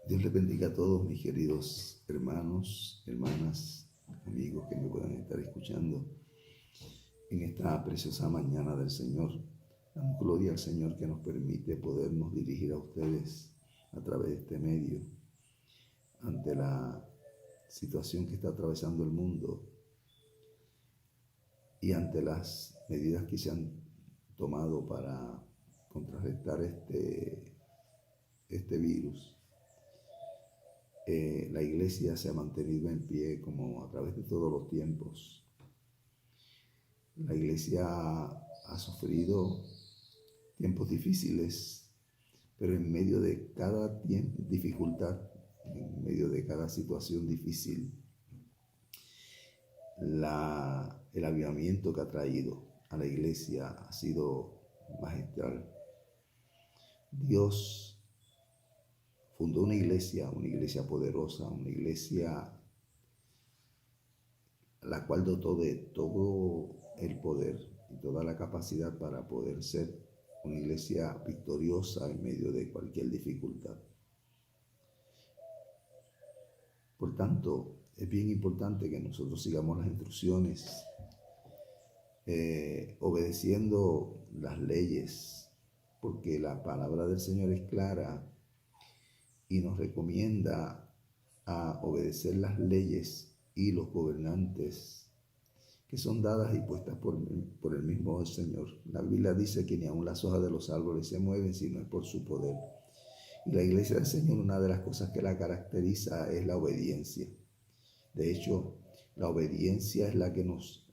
Dios les bendiga a todos mis queridos hermanos, hermanas, amigos que me puedan estar escuchando en esta preciosa mañana del Señor. Damos gloria al Señor que nos permite podernos dirigir a ustedes a través de este medio ante la situación que está atravesando el mundo y ante las medidas que se han tomado para contrarrestar este virus. La iglesia se ha mantenido en pie como a través de todos los tiempos. La iglesia ha sufrido tiempos difíciles, pero en medio de cada dificultad, en medio de cada situación difícil, el avivamiento que ha traído a la iglesia ha sido magistral. Dios fundó una iglesia poderosa, una iglesia la cual dotó de todo el poder y toda la capacidad para poder ser una iglesia victoriosa en medio de cualquier dificultad. Por tanto, es bien importante que nosotros sigamos las instrucciones, obedeciendo las leyes, porque la palabra del Señor es clara y nos recomienda a obedecer las leyes y los gobernantes que son dadas y puestas por el mismo Señor. La Biblia dice que ni aun las hojas de los árboles se mueven, sino es por su poder. Y la iglesia del Señor, una de las cosas que la caracteriza es la obediencia. De hecho, la obediencia es la que nos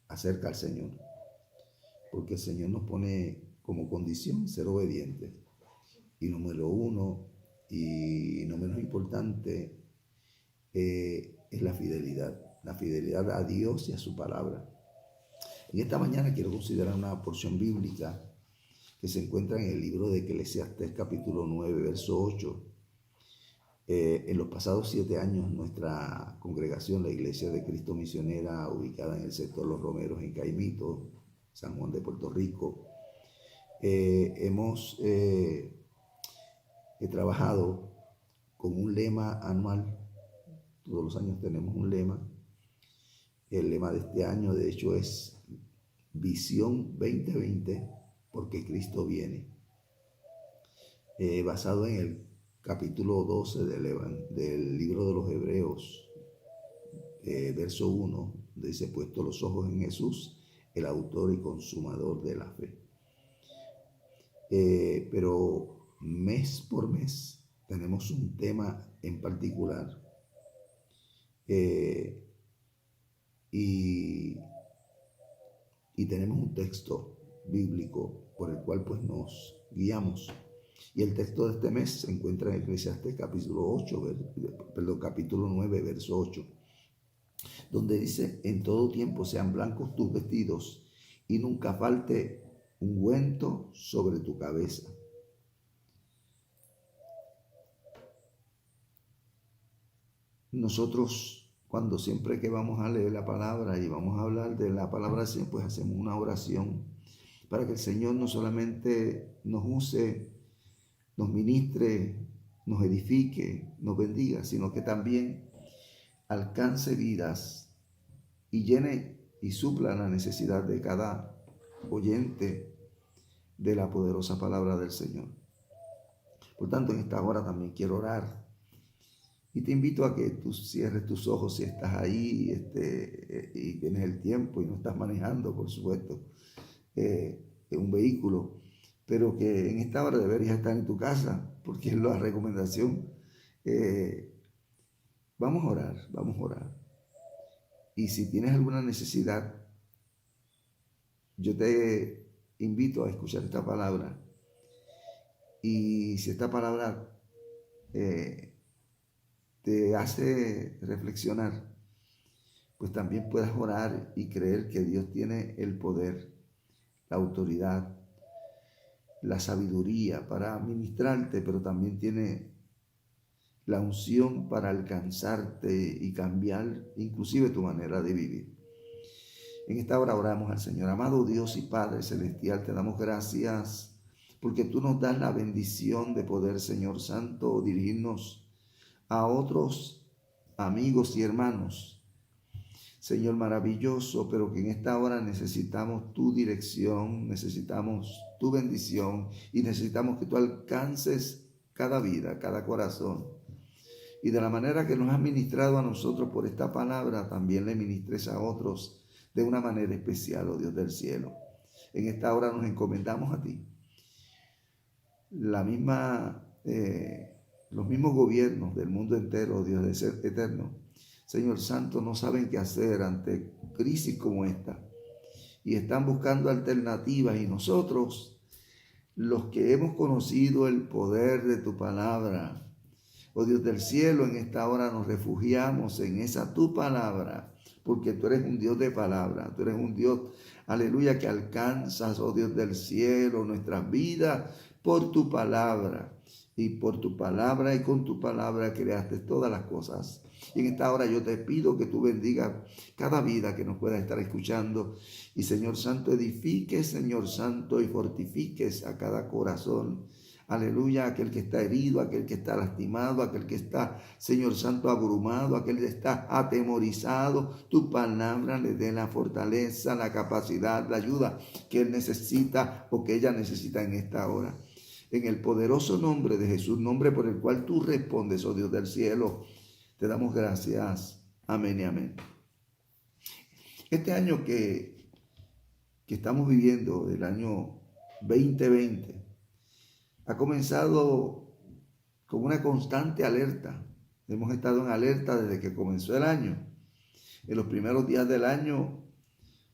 acerca al Señor, porque el Señor nos pone como condición ser obedientes. Y número uno, y no menos importante, es la fidelidad a Dios y a su palabra. En esta mañana quiero considerar una porción bíblica que se encuentra en el libro de Eclesiastés capítulo 9, verso 8. En los pasados 7 años, nuestra congregación, la Iglesia de Cristo Misionera, ubicada en el sector Los Romeros, en Caimito, San Juan de Puerto Rico, hemos trabajado con un lema anual. Todos los años tenemos un lema. El lema de este año, de hecho, es Visión 2020, porque Cristo viene. Basado en el capítulo 12 del libro de los Hebreos, verso 1, dice: puesto los ojos en Jesús, el autor y consumador de la fe. Pero mes por mes tenemos un tema en particular. Y tenemos un texto bíblico por el cual pues nos guiamos. Y el texto de este mes se encuentra en Eclesiastés capítulo 9, verso 8, donde dice: en todo tiempo sean blancos tus vestidos y nunca falte ungüento sobre tu cabeza. Nosotros, cuando siempre que vamos a leer la palabra y vamos a hablar de la palabra, pues hacemos una oración para que el Señor no solamente nos use, nos ministre, nos edifique, nos bendiga, sino que también alcance vidas y llene y supla la necesidad de cada oyente de la poderosa palabra del Señor. Por tanto, en esta hora también quiero orar. Y te invito a que tú cierres tus ojos si estás ahí y tienes el tiempo y no estás manejando, por supuesto, un vehículo, pero que en esta hora deberías estar en tu casa, porque es la recomendación. Vamos a orar. Y si tienes alguna necesidad, yo te invito a escuchar esta palabra. Y si esta palabra te hace reflexionar, pues también puedas orar y creer que Dios tiene el poder, la autoridad, la sabiduría para ministrarte, pero también tiene la unción para alcanzarte y cambiar inclusive tu manera de vivir. En esta hora oramos al Señor. Amado Dios y Padre Celestial, te damos gracias porque tú nos das la bendición de poder, Señor Santo, dirigirnos a otros amigos y hermanos, Señor maravilloso, pero que en esta hora necesitamos tu dirección, necesitamos tu bendición y necesitamos que tú alcances cada vida, cada corazón. Y de la manera que nos has ministrado a nosotros por esta palabra, también le ministres a otros de una manera especial, oh Dios del cielo. En esta hora nos encomendamos a ti. Los mismos gobiernos del mundo entero, Dios de ser eterno, Señor Santo, no saben qué hacer ante crisis como esta y están buscando alternativas, y nosotros, los que hemos conocido el poder de tu palabra, oh Dios del cielo, en esta hora nos refugiamos en esa tu palabra, porque tú eres un Dios de palabra, tú eres un Dios, aleluya, que alcanzas, oh Dios del cielo, nuestras vidas por tu palabra. Y por tu palabra y con tu palabra creaste todas las cosas. Y en esta hora yo te pido que tú bendigas cada vida que nos pueda estar escuchando. Y Señor Santo, edifiques, Señor Santo, y fortifiques a cada corazón. Aleluya, aquel que está herido, aquel que está lastimado, aquel que está, Señor Santo, abrumado, aquel que está atemorizado. Tu palabra le dé la fortaleza, la capacidad, la ayuda que él necesita o que ella necesita en esta hora. En el poderoso nombre de Jesús, nombre por el cual tú respondes, oh Dios del cielo, te damos gracias. Amén y amén. Este año que estamos viviendo, el año 2020, ha comenzado con una constante alerta. Hemos estado en alerta desde que comenzó el año. En los primeros días del año,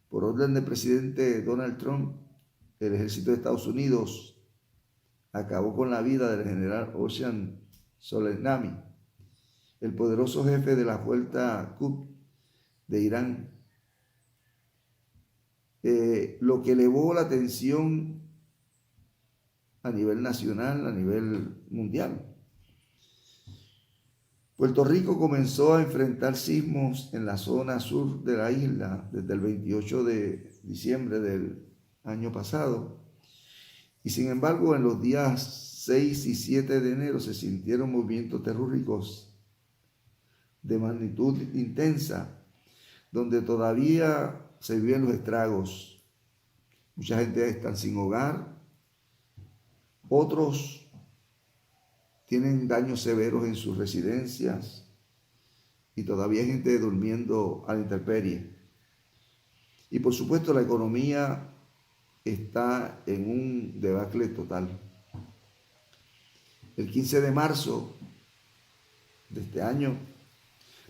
por orden del presidente Donald Trump, el ejército de Estados Unidos acabó con la vida del general Qasem Soleimani, el poderoso jefe de la fuerza Quds de Irán, lo que elevó la tensión a nivel nacional, a nivel mundial. Puerto Rico comenzó a enfrentar sismos en la zona sur de la isla desde el 28 de diciembre del año pasado. Y sin embargo, en los días 6 y 7 de enero se sintieron movimientos telúricos de magnitud intensa, donde todavía se viven los estragos. Mucha gente está sin hogar, otros tienen daños severos en sus residencias y todavía hay gente durmiendo a la intemperie. Y por supuesto la economía está en un debacle total. El 15 de marzo de este año,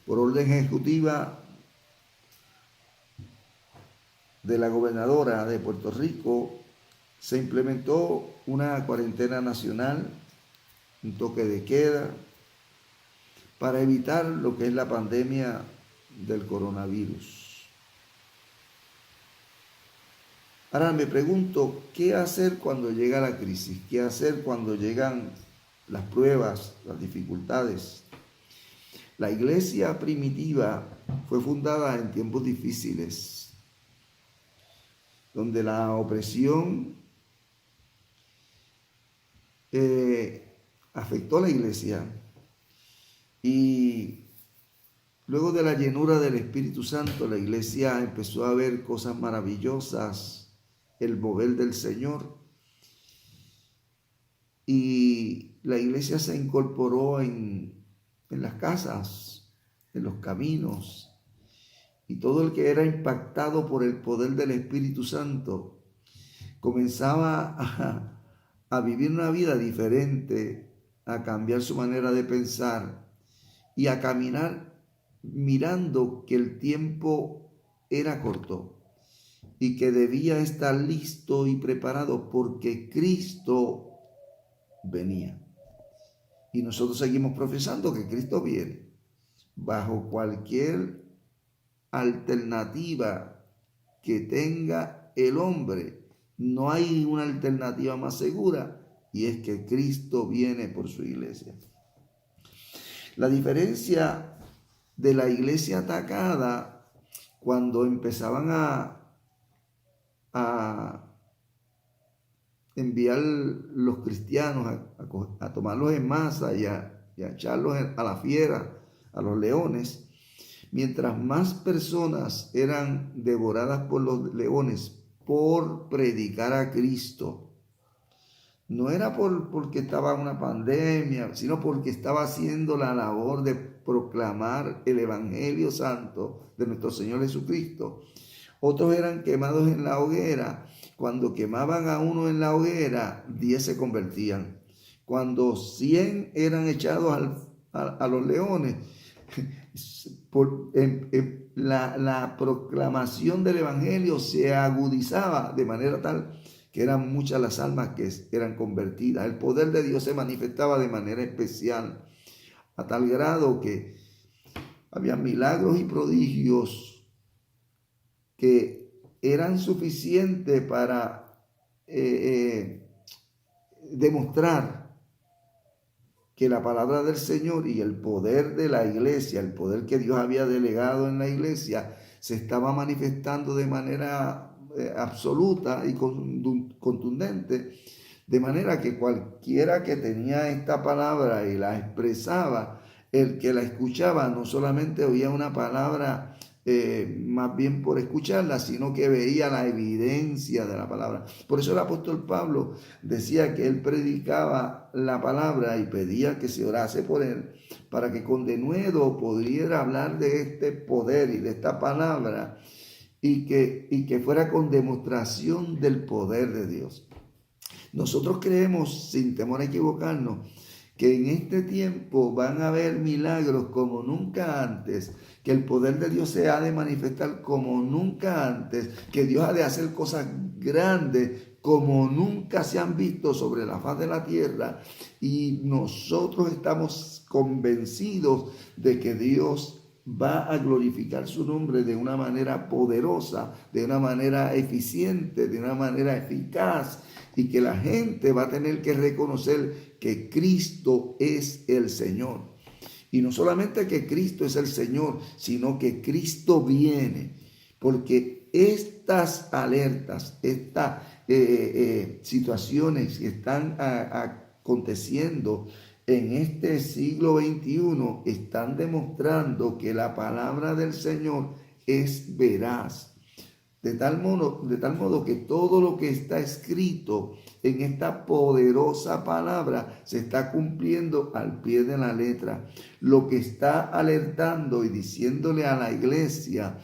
por orden ejecutiva de la gobernadora de Puerto Rico, se implementó una cuarentena nacional, un toque de queda, para evitar lo que es la pandemia del coronavirus. Ahora me pregunto, ¿qué hacer cuando llega la crisis? ¿Qué hacer cuando llegan las pruebas, las dificultades? La iglesia primitiva fue fundada en tiempos difíciles, donde la opresión afectó a la iglesia. Y luego de la llenura del Espíritu Santo, la iglesia empezó a ver cosas maravillosas, el mover del Señor, y la iglesia se incorporó en las casas, en los caminos, y todo el que era impactado por el poder del Espíritu Santo comenzaba a vivir una vida diferente, a cambiar su manera de pensar y a caminar mirando que el tiempo era corto y que debía estar listo y preparado porque Cristo venía. Y nosotros seguimos profesando que Cristo viene. Bajo cualquier alternativa que tenga el hombre, no hay una alternativa más segura, y es que Cristo viene por su iglesia. La diferencia de la iglesia atacada, cuando empezaban a enviar los cristianos a tomarlos en masa y a echarlos a la fiera, a los leones, mientras más personas eran devoradas por los leones por predicar a Cristo, no era porque estaba una pandemia, sino porque estaba haciendo la labor de proclamar el Evangelio Santo de nuestro Señor Jesucristo. Otros eran quemados en la hoguera. Cuando quemaban a uno en la hoguera, 10 se convertían. Cuando 100 eran echados a los leones, la proclamación del Evangelio se agudizaba de manera tal que eran muchas las almas que eran convertidas. El poder de Dios se manifestaba de manera especial, a tal grado que había milagros y prodigios que eran suficientes para demostrar que la palabra del Señor y el poder de la iglesia, el poder que Dios había delegado en la iglesia, se estaba manifestando de manera absoluta y contundente, de manera que cualquiera que tenía esta palabra y la expresaba, el que la escuchaba no solamente oía una palabra más bien por escucharla, sino que veía la evidencia de la palabra. Por eso el apóstol Pablo decía que él predicaba la palabra y pedía que se orase por él, para que con denuedo pudiera hablar de este poder y de esta palabra, y que fuera con demostración del poder de Dios. Nosotros creemos, sin temor a equivocarnos, que en este tiempo van a haber milagros como nunca antes, que el poder de Dios se ha de manifestar como nunca antes, que Dios ha de hacer cosas grandes como nunca se han visto sobre la faz de la tierra, y nosotros estamos convencidos de que Dios va a glorificar su nombre de una manera poderosa, de una manera eficiente, de una manera eficaz, y que la gente va a tener que reconocer que Cristo es el Señor. Y no solamente que Cristo es el Señor, sino que Cristo viene, porque estas alertas, estas situaciones que están aconteciendo en este siglo XXI están demostrando que la palabra del Señor es veraz. De tal modo que todo lo que está escrito en esta poderosa palabra se está cumpliendo al pie de la letra. Lo que está alertando y diciéndole a la iglesia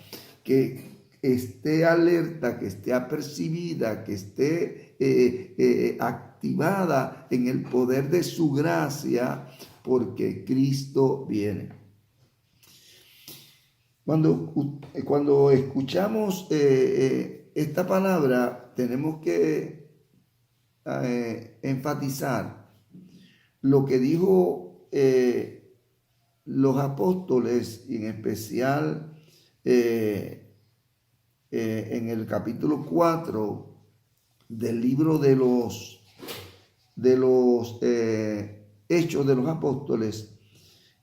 que esté alerta, que esté apercibida, que esté activada en el poder de su gracia, porque Cristo viene. Cuando escuchamos esta palabra, tenemos que enfatizar lo que dijo los apóstoles, y en especial en el capítulo 4 del libro de los Hechos de los Apóstoles.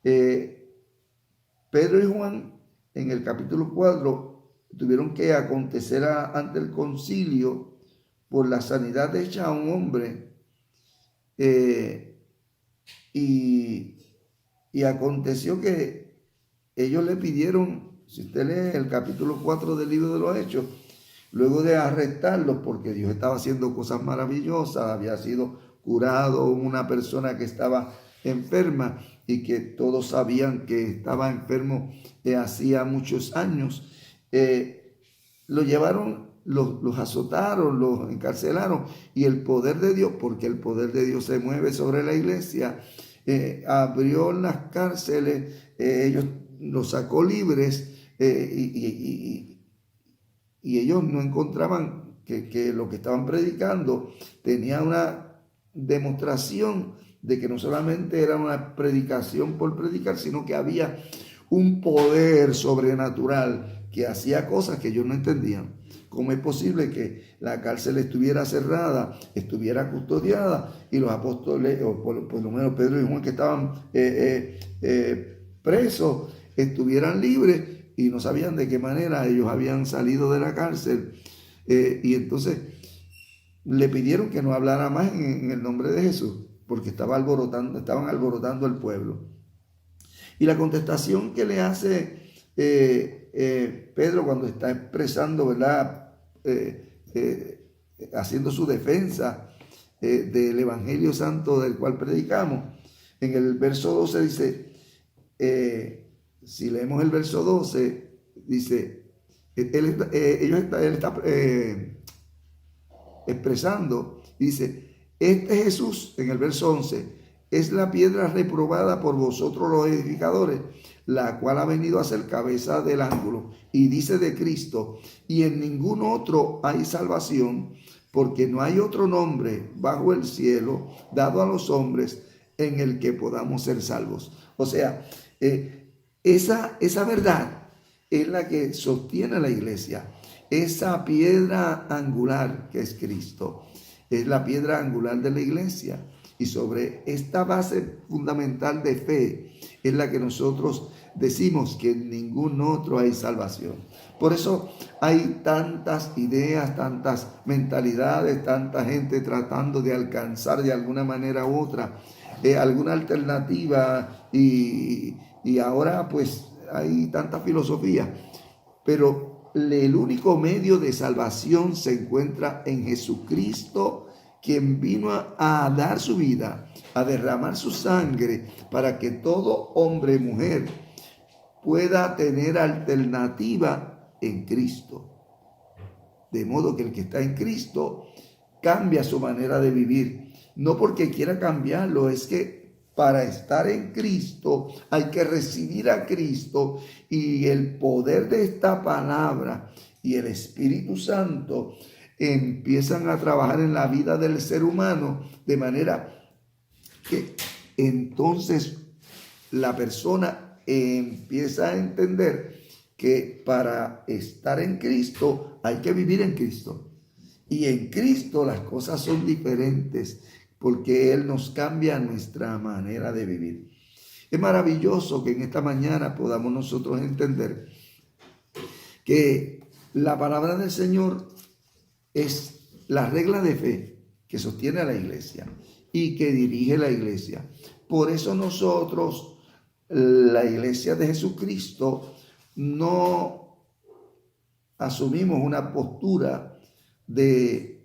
Pedro y Juan, en el capítulo 4, tuvieron que acontecer ante el concilio por la sanidad hecha a un hombre, y aconteció que ellos le pidieron, si usted lee el capítulo 4 del libro de los Hechos, luego de arrestarlos, porque Dios estaba haciendo cosas maravillosas, había sido curado una persona que estaba enferma y que todos sabían que estaba enfermo hacía muchos años, lo llevaron, los azotaron, los encarcelaron, y el poder de Dios, porque el poder de Dios se mueve sobre la iglesia, abrió las cárceles, ellos los sacó libres, y ellos no encontraban que lo que estaban predicando tenía una demostración de que no solamente era una predicación por predicar, sino que había un poder sobrenatural que hacía cosas que ellos no entendían. ¿Cómo es posible que la cárcel estuviera cerrada, estuviera custodiada, y los apóstoles, o por lo menos Pedro y Juan, que estaban presos, estuvieran libres y no sabían de qué manera ellos habían salido de la cárcel? Y entonces le pidieron que no hablara más en el nombre de Jesús, porque estaban alborotando el pueblo. Y la contestación que le hace Pedro cuando está expresando, ¿verdad? Haciendo su defensa del Evangelio Santo del cual predicamos, en el verso 12 dice, si leemos el verso 12, dice, él está expresando, dice, este Jesús, en el verso 11, es la piedra reprobada por vosotros los edificadores, la cual ha venido a ser cabeza del ángulo. Y dice de Cristo, y en ningún otro hay salvación, porque no hay otro nombre bajo el cielo dado a los hombres en el que podamos ser salvos. O sea, esa verdad es la que sostiene la iglesia. Esa piedra angular que es Cristo, es la piedra angular de la iglesia. Y sobre esta base fundamental de fe es la que nosotros decimos que en ningún otro hay salvación. Por eso hay tantas ideas, tantas mentalidades, tanta gente tratando de alcanzar de alguna manera u otra alguna alternativa y ahora pues hay tanta filosofía. Pero el único medio de salvación se encuentra en Jesucristo, quien vino a dar su vida, a derramar su sangre para que todo hombre y mujer pueda tener alternativa en Cristo. De modo que el que está en Cristo cambia su manera de vivir. No porque quiera cambiarlo, es que para estar en Cristo hay que recibir a Cristo, y el poder de esta palabra y el Espíritu Santo empiezan a trabajar en la vida del ser humano, de manera que entonces la persona empieza a entender que para estar en Cristo hay que vivir en Cristo. Y en Cristo las cosas son diferentes, porque Él nos cambia nuestra manera de vivir. Es maravilloso que en esta mañana podamos nosotros entender que la palabra del Señor es la regla de fe que sostiene a la iglesia y que dirige la iglesia. Por eso nosotros, la iglesia de Jesucristo, no asumimos una postura de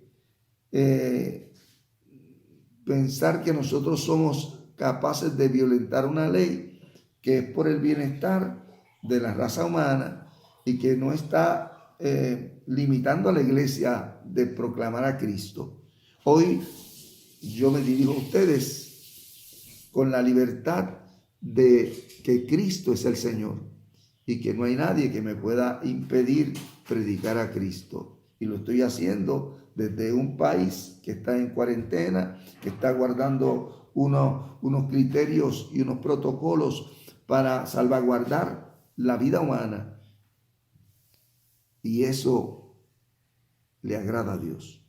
pensar que nosotros somos capaces de violentar una ley que es por el bienestar de la raza humana y que no está limitando a la iglesia de proclamar a Cristo. Hoy yo me dirijo a ustedes con la libertad de que Cristo es el Señor y que no hay nadie que me pueda impedir predicar a Cristo. Y lo estoy haciendo desde un país que está en cuarentena, que está guardando unos criterios y unos protocolos para salvaguardar la vida humana. Y eso le agrada a Dios.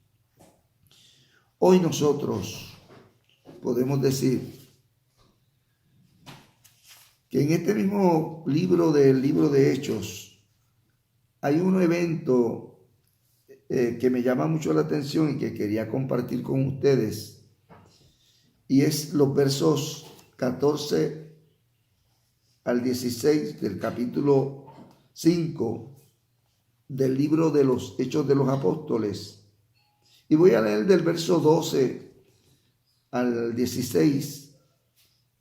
Hoy nosotros podemos decir que en este mismo libro de Hechos hay un evento que me llama mucho la atención y que quería compartir con ustedes, y es los versos 14 al 16 del capítulo 5 del libro de los Hechos de los Apóstoles. Y voy a leer del verso 12 al 16,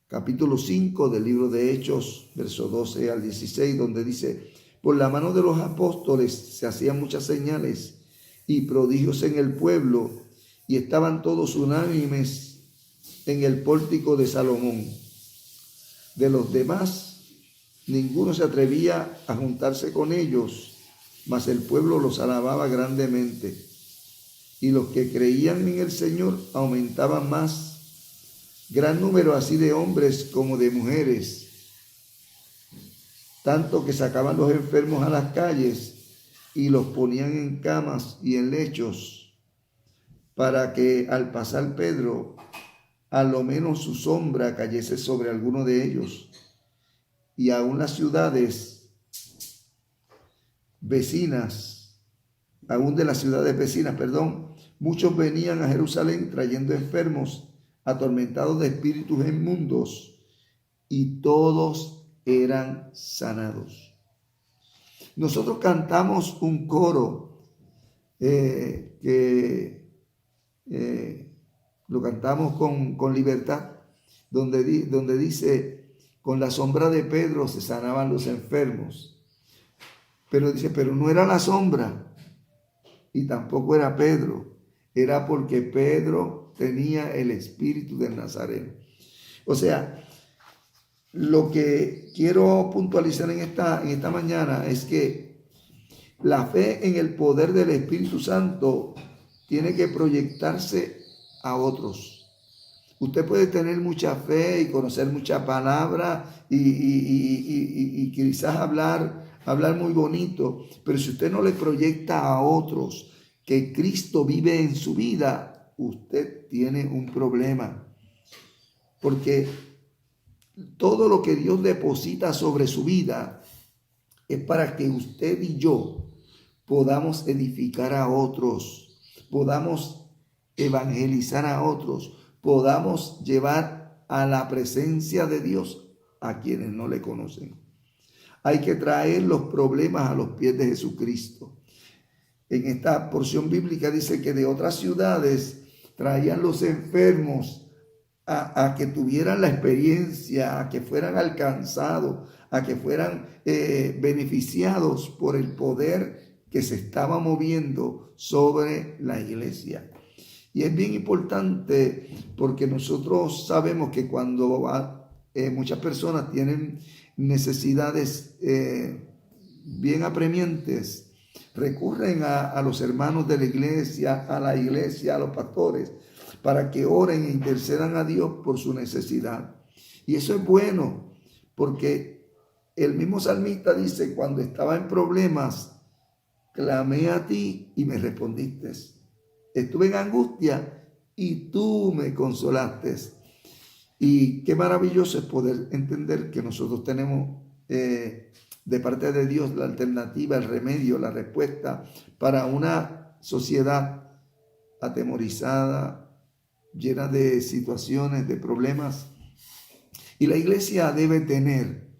capítulo 5 del libro de Hechos, verso 12 al 16, donde dice: por la mano de los apóstoles se hacían muchas señales y prodigios en el pueblo, y estaban todos unánimes en el pórtico de Salomón. De los demás, ninguno se atrevía a juntarse con ellos, mas el pueblo los alababa grandemente. Y los que creían en el Señor aumentaban más, gran número así de hombres como de mujeres, tanto que sacaban los enfermos a las calles y los ponían en camas y en lechos, para que al pasar Pedro, a lo menos su sombra cayese sobre alguno de ellos. Y aún las ciudades vecinas, muchos venían a Jerusalén trayendo enfermos, atormentados de espíritus inmundos, y todos eran sanados. Nosotros cantamos un coro que lo cantamos con libertad, donde dice, con la sombra de Pedro se sanaban los enfermos. Pero dice, pero no era la sombra y tampoco era Pedro, era porque Pedro tenía el espíritu del Nazareno. O sea, lo que quiero puntualizar en esta mañana es que la fe en el poder del Espíritu Santo tiene que proyectarse a otros. Usted puede tener mucha fe y conocer mucha palabra y quizás hablar muy bonito, pero si usted no le proyecta a otros que Cristo vive en su vida, usted tiene un problema. Porque todo lo que Dios deposita sobre su vida es para que usted y yo podamos edificar a otros, podamos evangelizar a otros, podamos llevar a la presencia de Dios a quienes no le conocen. Hay que traer los problemas a los pies de Jesucristo. En esta porción bíblica dice que de otras ciudades traían los enfermos a que tuvieran la experiencia, a que fueran alcanzados, a que fueran beneficiados por el poder que se estaba moviendo sobre la iglesia. Y es bien importante porque nosotros sabemos que cuando muchas personas tienen necesidades bien apremiantes, recurren a los hermanos de la iglesia, a los pastores, para que oren e intercedan a Dios por su necesidad. Y eso es bueno, porque el mismo salmista dice, cuando estaba en problemas, clamé a ti y me respondiste. Estuve en angustia y tú me consolaste. Y qué maravilloso es poder entender que nosotros tenemos de parte de Dios la alternativa, el remedio, la respuesta para una sociedad atemorizada, llena de situaciones, de problemas. Y la iglesia debe tener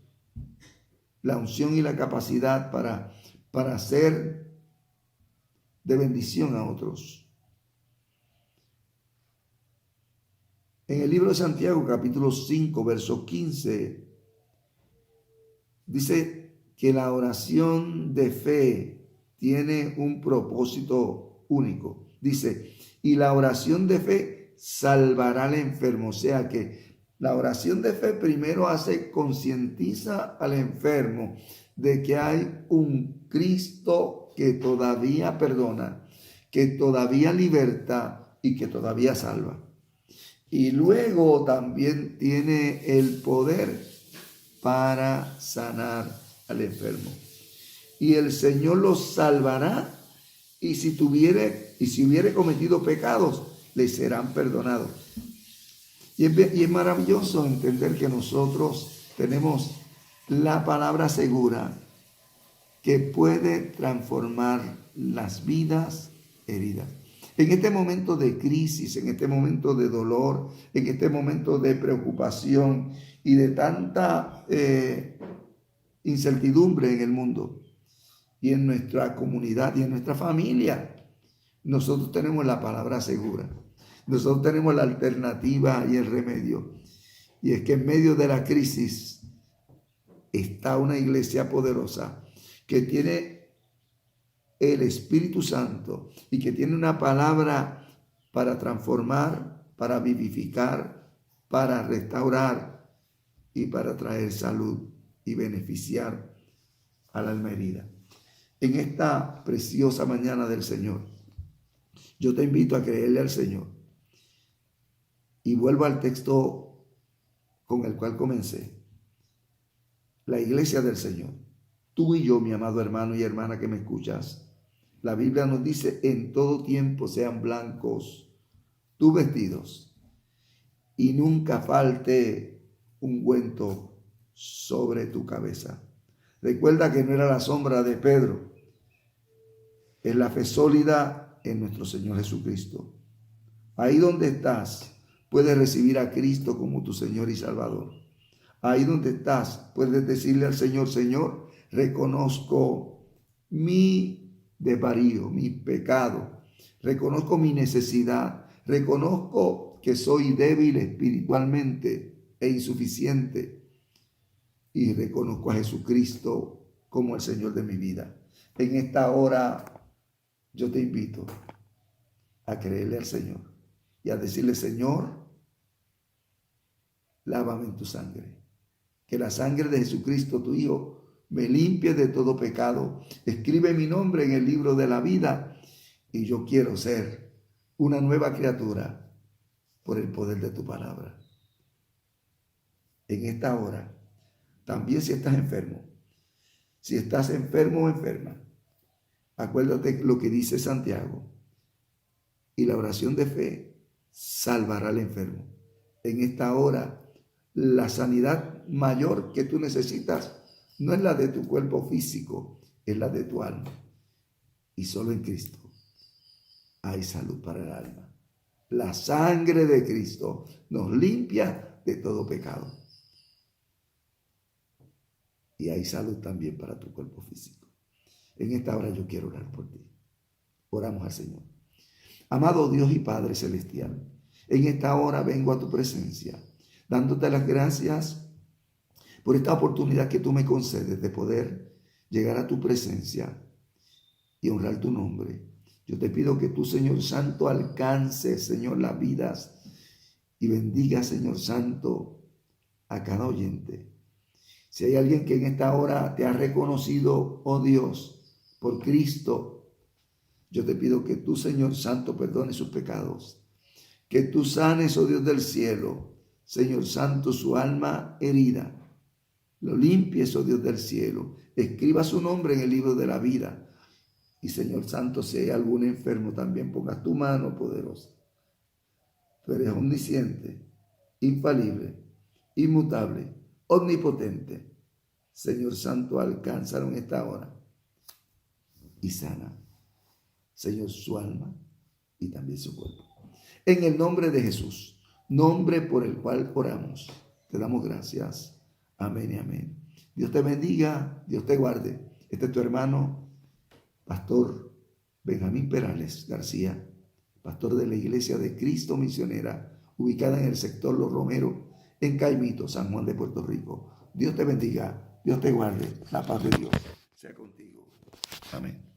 la unción y la capacidad para ser de bendición a otros. En el libro de Santiago, capítulo 5, verso 15, dice que la oración de fe tiene un propósito único. Dice, y la oración de fe salvará al enfermo. O sea que la oración de fe primero concientiza al enfermo de que hay un Cristo que todavía perdona, que todavía liberta y que todavía salva. Y luego también tiene el poder para sanar al enfermo. Y el Señor los salvará y si hubiere cometido pecados, le serán perdonados. Y es maravilloso entender que nosotros tenemos la palabra segura que puede transformar las vidas heridas. En este momento de crisis, en este momento de dolor, en este momento de preocupación y de tanta incertidumbre en el mundo y en nuestra comunidad y en nuestra familia, nosotros tenemos la palabra segura. Nosotros tenemos la alternativa y el remedio. Y es que en medio de la crisis está una iglesia poderosa que tiene el Espíritu Santo y que tiene una palabra para transformar, para vivificar, para restaurar y para traer salud y beneficiar al alma herida. En esta preciosa mañana del Señor, yo te invito a creerle al Señor. Y vuelvo al texto con el cual comencé. La iglesia del Señor. Tú y yo, mi amado hermano y hermana que me escuchas, la Biblia nos dice, en todo tiempo sean blancos tus vestidos y nunca falte ungüento sobre tu cabeza. Recuerda que no era la sombra de Pedro. Es la fe sólida en nuestro Señor Jesucristo. Ahí donde estás, puedes recibir a Cristo como tu Señor y Salvador. Ahí donde estás, puedes decirle al Señor: Señor, reconozco mi desvarío, mi pecado, reconozco mi necesidad, reconozco que soy débil espiritualmente e insuficiente, y reconozco a Jesucristo como el Señor de mi vida. En esta hora yo te invito a creerle al Señor y a decirle: Señor, lávame en tu sangre. Que la sangre de Jesucristo, tu Hijo, me limpie de todo pecado. Escribe mi nombre en el libro de la vida y yo quiero ser una nueva criatura por el poder de tu palabra. En esta hora, también si estás enfermo o enferma, acuérdate lo que dice Santiago: y la oración de fe salvará al enfermo. En esta hora, la sanidad mayor que tú necesitas no es la de tu cuerpo físico, es la de tu alma. Y solo en Cristo hay salud para el alma. La sangre de Cristo nos limpia de todo pecado. Y hay salud también para tu cuerpo físico. En esta hora yo quiero orar por ti. Oramos al Señor. Amado Dios y Padre Celestial, en esta hora vengo a tu presencia, dándote las gracias por esta oportunidad que tú me concedes de poder llegar a tu presencia y honrar tu nombre. Yo te pido que tú, Señor Santo, alcances, Señor, las vidas y bendiga, Señor Santo, a cada oyente. Si hay alguien que en esta hora te ha reconocido, oh Dios, por Cristo, yo te pido que tú, Señor Santo, perdones sus pecados. Que tú sanes, oh Dios del cielo, Señor Santo, su alma herida. Lo limpies, oh Dios del cielo. Escriba su nombre en el libro de la vida. Y Señor Santo, si hay algún enfermo, también ponga tu mano poderosa. Tú eres omnisciente, infalible, inmutable, omnipotente. Señor Santo, alcánzalo en esta hora y sana, Señor, su alma y también su cuerpo. En el nombre de Jesús, nombre por el cual oramos, te damos gracias. Amén y amén. Dios te bendiga, Dios te guarde. Este es tu hermano, Pastor Benjamín Perales García, pastor de la Iglesia de Cristo Misionera, ubicada en el sector Los Romeros, en Caimito, San Juan de Puerto Rico. Dios te bendiga, Dios te guarde. La paz de Dios sea contigo. Amén.